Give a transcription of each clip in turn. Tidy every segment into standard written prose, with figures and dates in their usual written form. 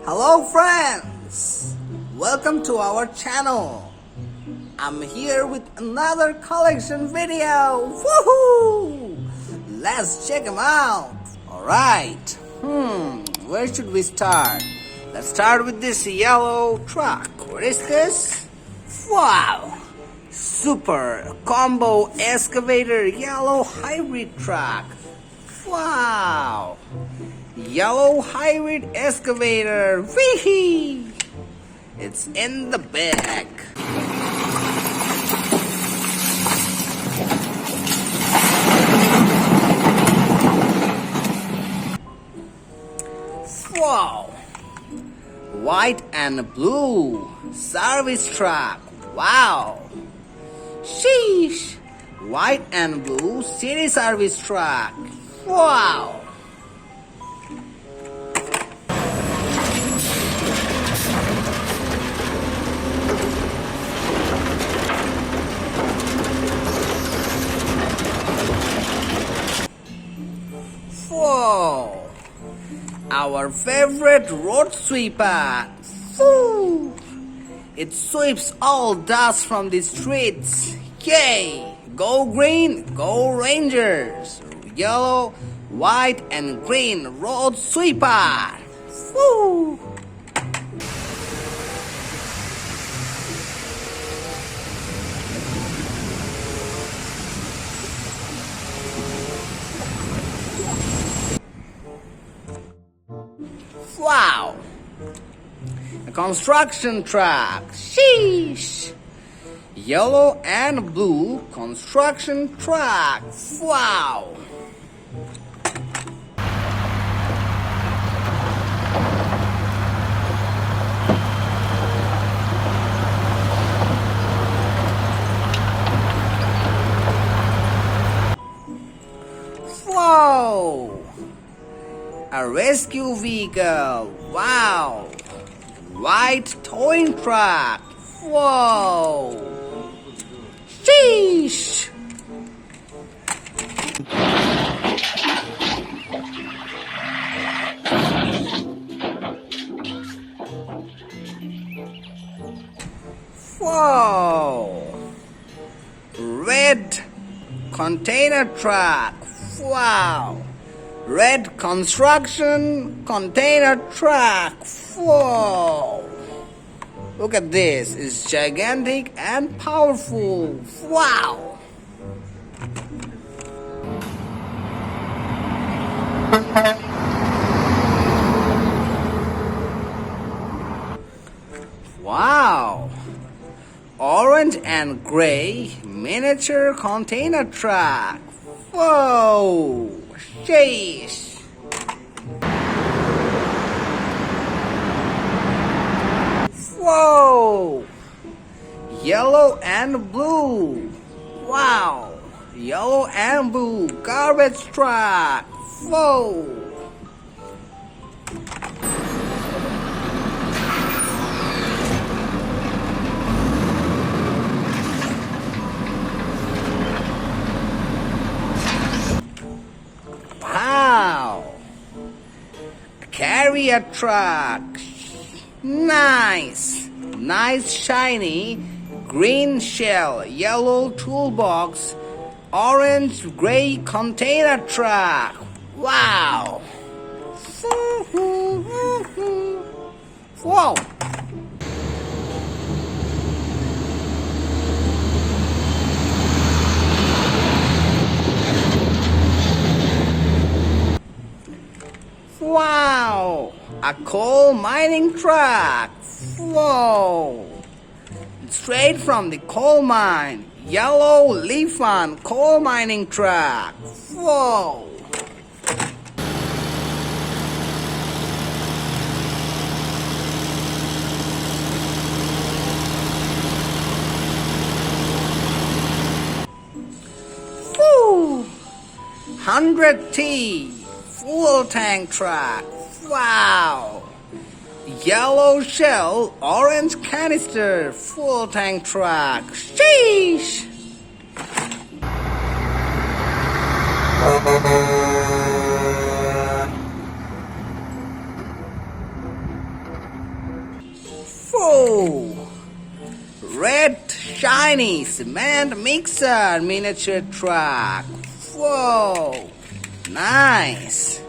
Hello friends, welcome to our channel. I'm here with another collection video. Woohoo! Let's check them out. Alright, where should we start? Let's start with this yellow truck. What is this? Wow! Super combo excavator yellow hybrid truck. Wow! Yellow hybrid excavator. Wee! It's in the bag. Wow! White and blue service truck. Wow! Sheesh! White and blue city service truck. Wow! Whoa! Our favorite road sweeper. Woo! It sweeps all dust from the streets. Yay! Go green, go Rangers! Yellow, white, and green road sweeper. Woo! Wow! A construction truck. Sheesh! Yellow and blue construction truck. Wow! Whoa! A rescue vehicle. Wow! White towing truck. Whoa! Sheesh! Whoa! Red container truck. Wow! Red construction container truck. Whoa! Look at this. It's gigantic and powerful. Wow! Wow! Orange and gray miniature container truck. Whoa! Sheesh! Whoa! Yellow and blue. Wow! Yellow and blue garbage truck. Whoa! Wow! Carrier truck. Nice! Nice shiny green shell, yellow toolbox, orange gray container truck. Wow! Whoa! Wow! A coal mining truck. Whoa! Straight from the coal mine. Yellow leaf-on coal mining truck. Whoa! Woo! 100T fuel tank truck. Wow! Yellow shell, orange canister, full tank truck. Sheesh! Whoa! Red shiny cement mixer miniature truck. Whoa! Nice!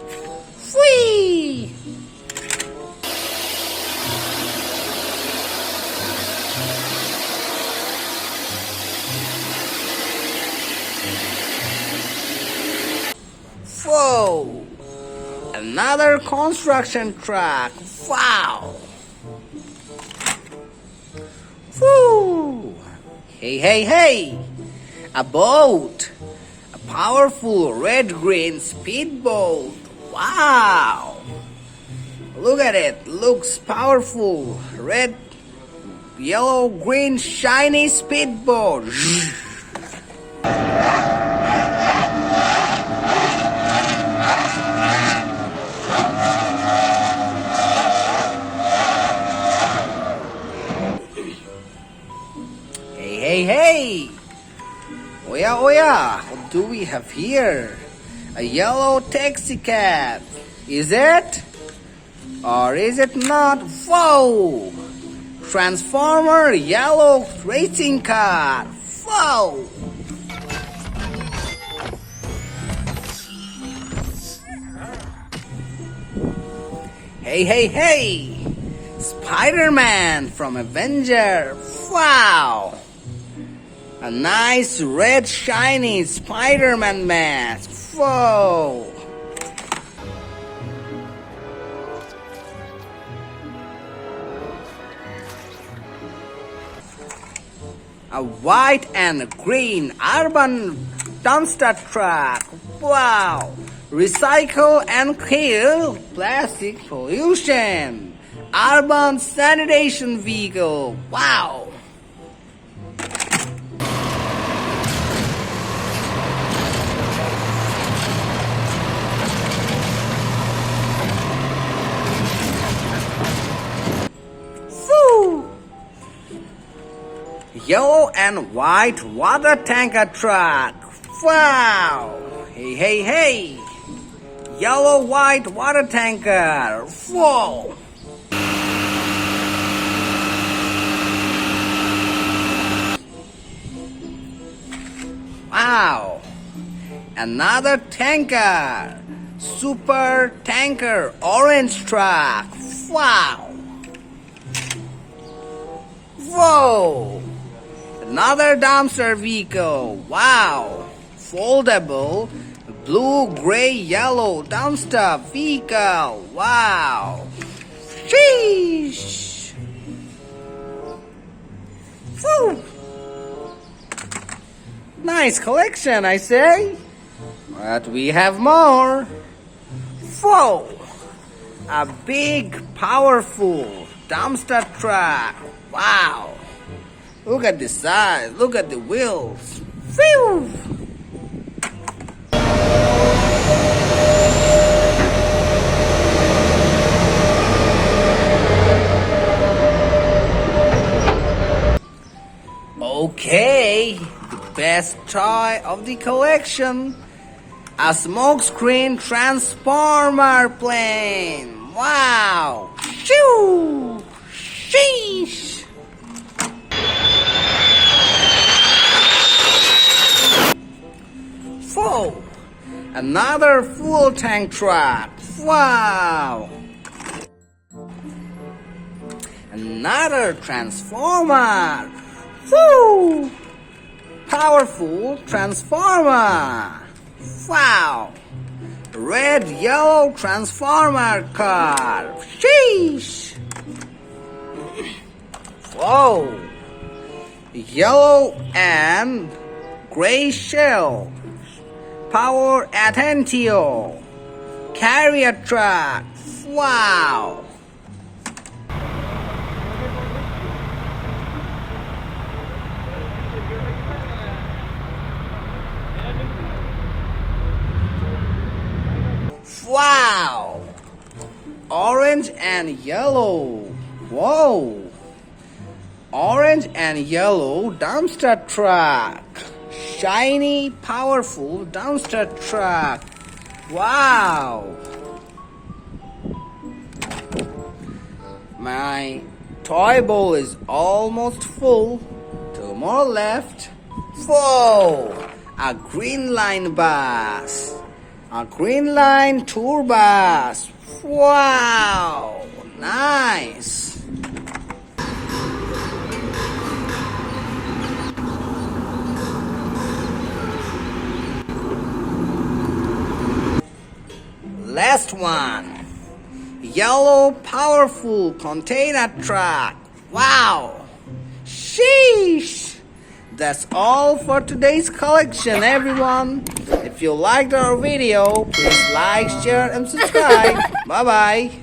Whee! Whoa! Another construction truck. Wow! Woo! Hey, hey, hey! A boat! A powerful red-green speedboat. Wow! Look at it. Looks powerful. Red, yellow, green, shiny speedboat. Hey, hey! Oya, oya! What do we have here? A yellow taxi cab. Is it? Or is it not? Whoa! Transformer yellow racing car. Whoa! Hey, hey, hey! Spiderman from Avenger. Wow! A nice red shiny Spiderman mask. Whoa! A white and green urban dumpster truck. Wow! Recycle and kill plastic pollution. Urban sanitation vehicle. Wow! Yellow and white water tanker truck. Wow! Hey, hey, hey! Yellow white water tanker. Whoa! Wow! Another tanker. Super tanker orange truck. Wow! Whoa! Another dumpster vehicle. Wow! Foldable blue, gray, yellow dumpster vehicle. Wow! Sheesh! Whew! Nice collection, I say. But we have more. Whoa! A big, powerful dumpster truck. Wow! Look at the size. Look at the wheels. Phew! Okay, the best toy of the collection. A smokescreen transformer plane. Wow! Shoo! Sheesh! Whoa! Another fuel tank truck. Wow! Another transformer. Woo! Powerful transformer. Wow! Red yellow transformer car. Sheesh! Whoa! Yellow and gray shell. Power Attention. Carrier truck. Wow! Wow! Orange and yellow. Whoa! Orange and yellow dumpster truck. Shiny, powerful dumpster truck. Wow! toy bowl is almost full. Two more left. Whoa! A green line bus. A green line tour bus. Wow! Nice! Last one. Yellow powerful container truck. Wow! Sheesh! That's all for today's collection, everyone. If you liked our video, please like, share, and subscribe. Bye-bye.